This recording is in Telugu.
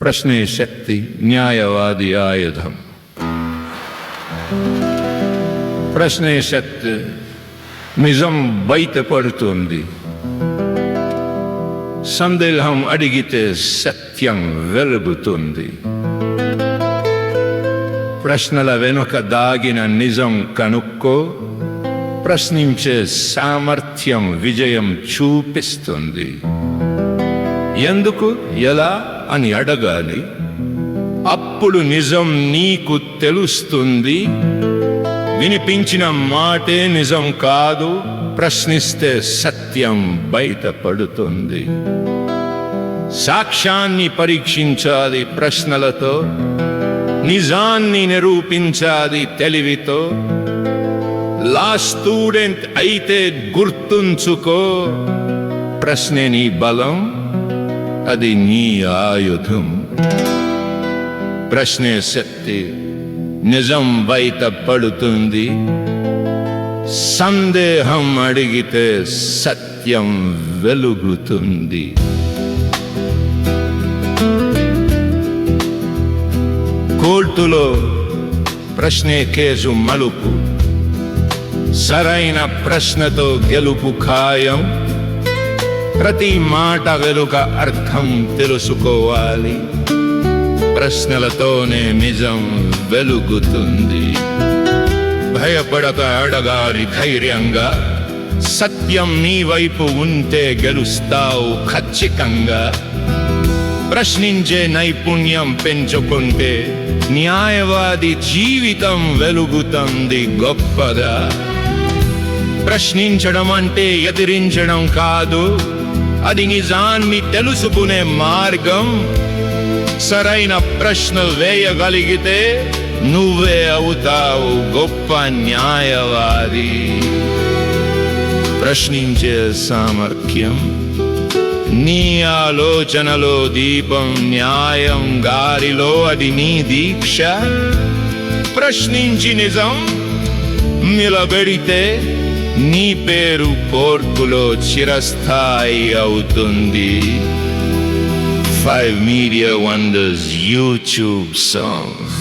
ప్రశ్నే శక్తి, న్యాయవాది ఆయుధం. ప్రశ్నే శక్తి, నిజం బయటపడుతుంది. సందేహం అడిగితే సత్యం వెలుగుతుంది. ప్రశ్నల వెనుక దాగిన నిజం కనుక్కో. ప్రశ్నించే సామర్థ్యం విజయం చూపిస్తుంది. ఎందుకు, ఎలా అని అడగాలి. అప్పుడు నిజం నీకు తెలుస్తుంది. వినిపించిన మాటే నిజం కాదు. ప్రశ్నిస్తే సత్యం బయటపడుతుంది. సాక్ష్యాన్ని పరీక్షించాలి ప్రశ్నలతో. నిజాన్ని నిరూపించాలి తెలివితో. లా స్టూడెంట్ అయితే గుర్తుంచుకో, ప్రశ్నే నీ బలం, అది నీ ఆయుధం. ప్రశ్నే శక్తి, నిజం బయట పడుతుంది. సందేహం అడిగితే సత్యం వెలుగుతుంది. కోర్టులో ప్రశ్నే కేసు మలుపు. సరైన ప్రశ్నతో గెలుపు ఖాయం. ప్రతి మాట వెనుక అర్థం తెలుసుకోవాలి. ప్రశ్నలతోనే నిజం వెలుగుతుంది. భయపడక అడగాలి ధైర్యంగా. సత్యం నీ వైపు ఉంటే గెలుస్తావు ఖచ్చితంగా. ప్రశ్నించే నైపుణ్యం పెంచుకుంటే న్యాయవాది జీవితం వెలుగుతుంది గొప్పగా. ప్రశ్నించడం అంటే ఎదిరించడం కాదు, అది నిజాన్ని తెలుసుకునే మార్గం. సరైన ప్రశ్న వేయగలిగితే నువ్వే అవుతావు గొప్ప న్యాయవాది. ప్రశ్నించే సామర్థ్యం నీ ఆలోచనలో దీపం. న్యాయం గారిలో అది నీ దీక్ష. ప్రశ్నించి నిజం నిలబెడితే నీ పేరు కోర్టులో చిరస్థాయి అవుతుంది. 5 Media Wonders YouTube songs.